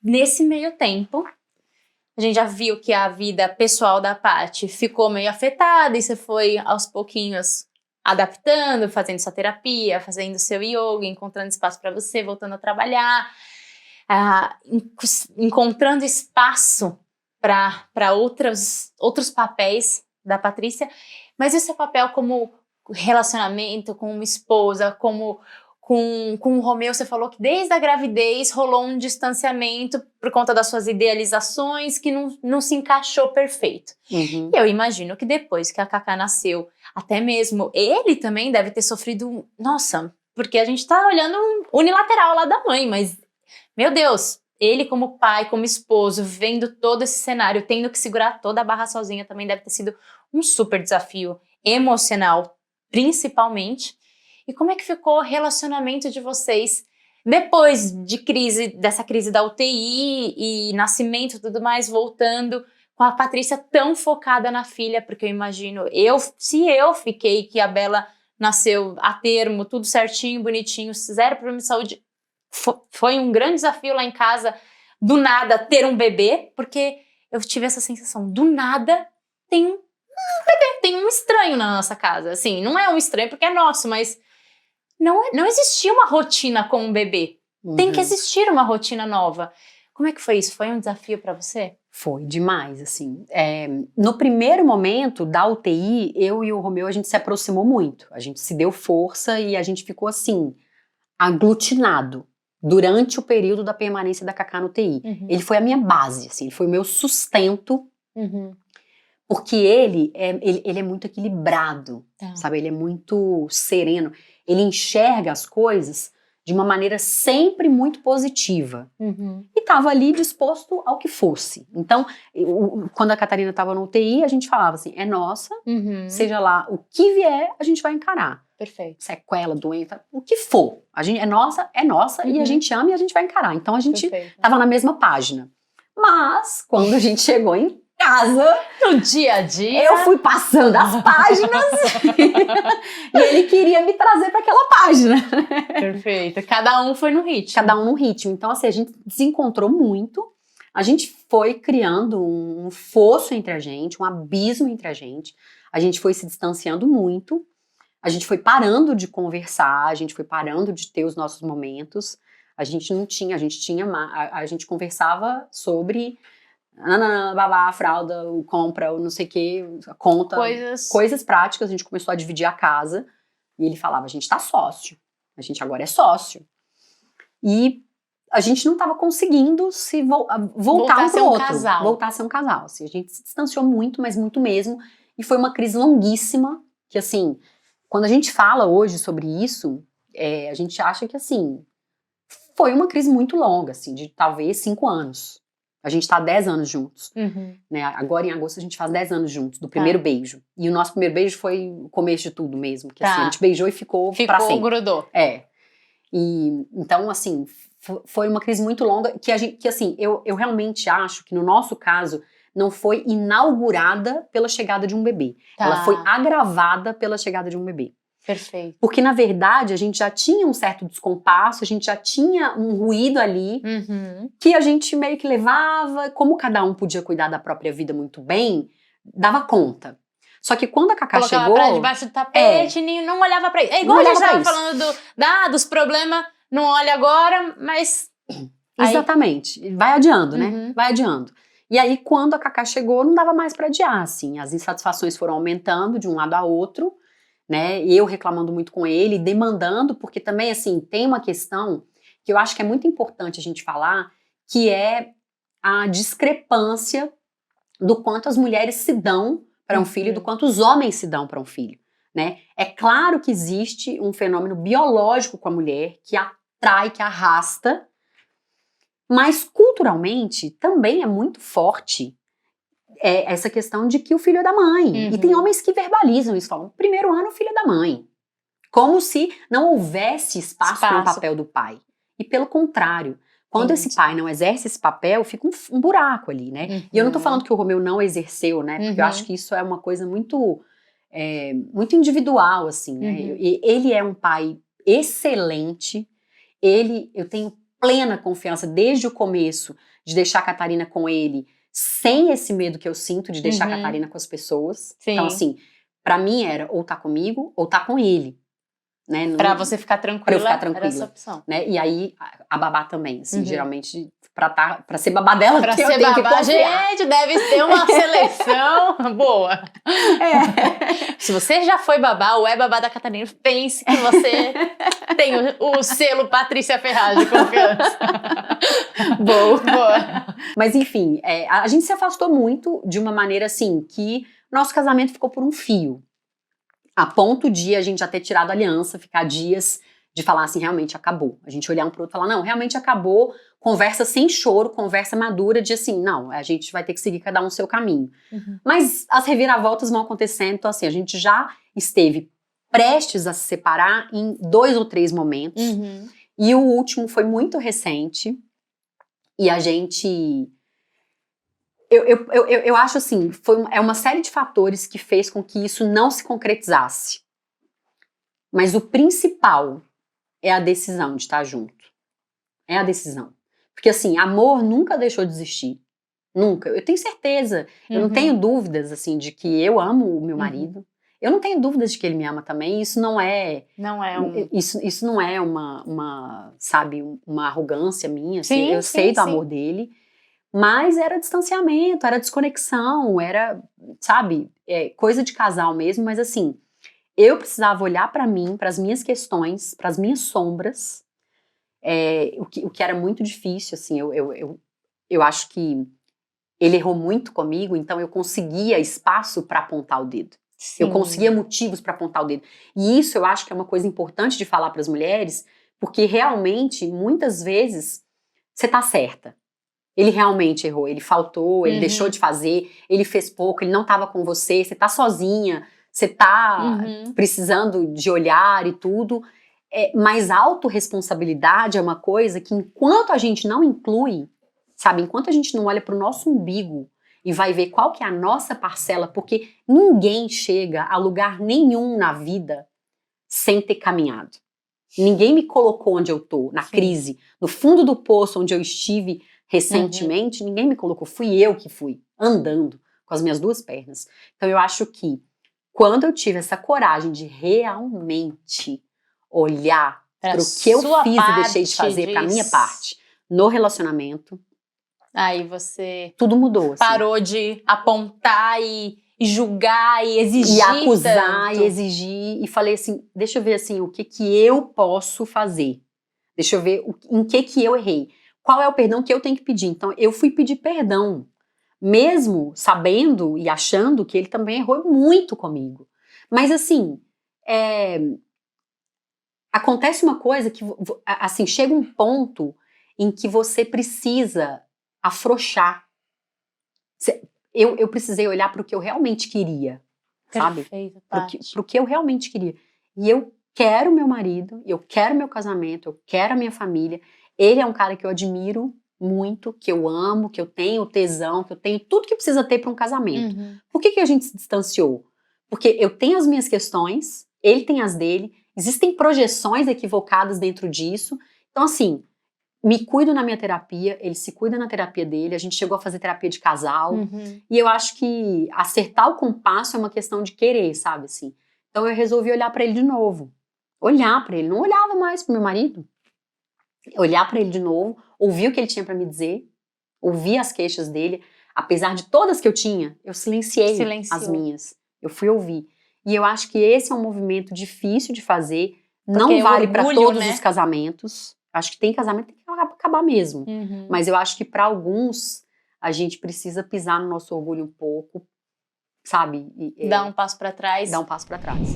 nesse meio tempo, a gente já viu que a vida pessoal da Paty ficou meio afetada e você foi aos pouquinhos adaptando, fazendo sua terapia, fazendo seu yoga, encontrando espaço para você, voltando a trabalhar, encontrando espaço para outros papéis da Patrícia. Mas e o seu papel como relacionamento, como esposa, com o Romeu? Você falou que desde a gravidez rolou um distanciamento por conta das suas idealizações que não se encaixou perfeito. Uhum. Eu imagino que depois que a Cacá nasceu, até mesmo ele também deve ter sofrido, nossa, porque a gente tá olhando unilateral lá da mãe, mas, meu Deus, ele como pai, como esposo, vendo todo esse cenário, tendo que segurar toda a barra sozinha, também deve ter sido um super desafio emocional, principalmente. E como é que ficou o relacionamento de vocês depois dessa crise da UTI e nascimento e tudo mais, voltando com a Patrícia tão focada na filha? Porque eu imagino, se eu fiquei que a Bela nasceu a termo, tudo certinho, bonitinho, zero problema de saúde, foi um grande desafio lá em casa, do nada, ter um bebê, porque eu tive essa sensação, do nada tem um bebê, tem um estranho na nossa casa. Assim, não é um estranho porque é nosso, mas não existia uma rotina com um bebê. Tem que existir uma rotina nova. Como é que foi isso? Foi um desafio para você? Foi demais, assim. No primeiro momento da UTI, eu e o Romeu, a gente se aproximou muito. A gente se deu força e a gente ficou, assim, aglutinado durante o período da permanência da Cacá no UTI. Uhum. Ele foi a minha base, assim, ele foi o meu sustento, Uhum. porque ele é muito equilibrado, sabe? Ele é muito sereno. Ele enxerga as coisas de uma maneira sempre muito positiva. Uhum. E estava ali disposto ao que fosse. Então, quando a Catarina estava no UTI, a gente falava assim, é nossa, seja lá o que vier, a gente vai encarar. Perfeito. Sequela, doença, o que for. A gente, é nossa, e a gente ama e a gente vai encarar. Então, a gente estava na mesma página. Mas, quando a gente chegou em casa, no dia a dia, eu fui passando as páginas e ele queria me trazer para aquela página. Perfeito. Cada um foi no ritmo. Cada um no ritmo. Então, assim, a gente desencontrou muito. A gente foi criando um fosso entre a gente, um abismo entre a gente. A gente foi se distanciando muito. A gente foi parando de conversar, a gente foi parando de ter os nossos momentos. A gente conversava sobre babá, fralda, compra, não sei o que, conta, coisas práticas. A gente começou a dividir a casa e ele falava, a gente tá sócio, a gente agora é sócio. E a gente não estava conseguindo se voltar um pro outro, voltar a ser um casal. Assim, a gente se distanciou muito, mas muito mesmo, e foi uma crise longuíssima, que assim, quando a gente fala hoje sobre isso, a gente acha que assim, foi uma crise muito longa, assim, de talvez 5 anos. A gente tá há 10 anos juntos. Né? Agora em agosto a gente faz 10 anos juntos, do primeiro beijo. E o nosso primeiro beijo foi o começo de tudo mesmo. Que assim, a gente beijou e ficou pra sempre. Grudou. E então, assim, foi uma crise muito longa que assim, eu realmente acho que no nosso caso não foi inaugurada pela chegada de um bebê. Ela foi agravada pela chegada de um bebê. Perfeito. Porque, na verdade, a gente já tinha um certo descompasso, a gente já tinha um ruído ali, que a gente meio que levava, como cada um podia cuidar da própria vida muito bem, dava conta. Só que quando a Cacá chegou... Colocava pra debaixo do tapete, não olhava pra isso. É igual a gente tava falando dos problemas, não olha agora, mas... Exatamente. Vai adiando, né? Vai adiando. E aí, quando a Cacá chegou, não dava mais pra adiar, assim. As insatisfações foram aumentando de um lado a outro, né? E eu reclamando muito com ele, demandando, porque também, assim, tem uma questão que eu acho que é muito importante a gente falar, que é a discrepância do quanto as mulheres se dão para um filho e do quanto os homens se dão para um filho, né? É claro que existe um fenômeno biológico com a mulher que atrai, que arrasta, mas culturalmente também é muito forte essa questão de que o filho é da mãe. E tem homens que verbalizam isso, falam, primeiro ano o filho é da mãe. Como se não houvesse espaço para o papel do pai. E pelo contrário, quando esse pai não exerce esse papel, fica um buraco ali, né? E eu não tô falando que o Romeu não exerceu, né? Porque eu acho que isso é uma coisa muito, muito individual, assim, né? Ele é um pai excelente, eu tenho plena confiança desde o começo de deixar a Catarina com ele, sem esse medo que eu sinto de deixar a Catarina com as pessoas. Sim. Então, assim, pra mim era ou tá comigo ou tá com ele. Né? Pra você ficar tranquila, pra eu ficar tranquila, era essa opção. Né? E aí, a babá também, assim, geralmente, pra ser babá dela, pra eu ser tenho babá, que confiar. gente, deve ser uma seleção boa. Se você já foi babá ou é babá da Catarina, pense que você tem o selo Patrícia Ferraz de confiança. Boa. Mas enfim, a gente se afastou muito de uma maneira assim, que nosso casamento ficou por um fio. A ponto de a gente já ter tirado a aliança, ficar dias de falar assim, realmente acabou. A gente olhar um pro outro e falar, não, realmente acabou. Conversa sem choro, conversa madura de assim, não, a gente vai ter que seguir cada um o seu caminho. Mas as reviravoltas vão acontecendo, então assim, a gente já esteve prestes a se separar em 2 ou 3 momentos. E o último foi muito recente. E a gente... Eu acho assim, é uma série de fatores que fez com que isso não se concretizasse. Mas o principal é a decisão de estar junto. É a decisão. Porque assim, amor nunca deixou de existir. Nunca. Eu tenho certeza. Eu não tenho dúvidas assim de que eu amo o meu marido. Eu não tenho dúvidas de que ele me ama também. Isso não é... Isso não é sabe, uma arrogância minha. Assim, eu sei do amor dele. Mas era distanciamento, era desconexão, era, sabe, coisa de casal mesmo. Mas assim, eu precisava olhar pra mim, pras minhas questões, pras minhas sombras, o que era muito difícil, assim. Eu acho que ele errou muito comigo, então eu conseguia espaço pra apontar o dedo. Sim. Eu conseguia motivos pra apontar o dedo. E isso eu acho que é uma coisa importante de falar pras mulheres, porque realmente, muitas vezes, você tá certa. Ele realmente errou, ele faltou, ele deixou de fazer, ele fez pouco, ele não estava com você tá sozinha, você tá precisando de olhar e tudo. Mas autorresponsabilidade é uma coisa que enquanto a gente não inclui, sabe, enquanto a gente não olha pro nosso umbigo e vai ver qual que é a nossa parcela, porque ninguém chega a lugar nenhum na vida sem ter caminhado. Ninguém me colocou onde eu tô, na crise, no fundo do poço onde eu estive recentemente, ninguém me colocou, fui eu que fui, andando com as minhas 2 pernas. Então eu acho que quando eu tive essa coragem de realmente olhar pro que eu fiz e deixei de fazer pra minha parte no relacionamento, aí você tudo mudou. Assim. Parou de apontar e julgar e exigir. E acusar tanto. E exigir. E falei assim, deixa eu ver assim, o que eu posso fazer. Deixa eu ver em que eu errei. Qual é o perdão que eu tenho que pedir? Então, eu fui pedir perdão, mesmo sabendo e achando que ele também errou muito comigo. Mas, assim, acontece uma coisa que, assim, chega um ponto em que você precisa afrouxar. Eu precisei olhar para o que eu realmente queria, sabe? Perfeito, pro que eu realmente queria. E eu quero meu marido, eu quero meu casamento, eu quero a minha família. Ele é um cara que eu admiro muito, que eu amo, que eu tenho tesão, que eu tenho tudo que precisa ter para um casamento. Por que a gente se distanciou? Porque eu tenho as minhas questões, ele tem as dele, existem projeções equivocadas dentro disso. Então, assim, me cuido na minha terapia, ele se cuida na terapia dele, a gente chegou a fazer terapia de casal. E eu acho que acertar o compasso é uma questão de querer, sabe, assim. Então eu resolvi olhar pra ele de novo. Olhar pra ele, não olhava mais pro meu marido. Olhar pra ele de novo, ouvir o que ele tinha pra me dizer, ouvir as queixas dele. Apesar de todas que eu tinha, eu silenciei as minhas. Eu fui ouvir. E eu acho que esse é um movimento difícil de fazer. Porque não vale pra todos os casamentos. Acho que tem casamento que tem que acabar mesmo. Mas eu acho que pra alguns, a gente precisa pisar no nosso orgulho um pouco, sabe? Dar um passo pra trás. Dar um passo pra trás.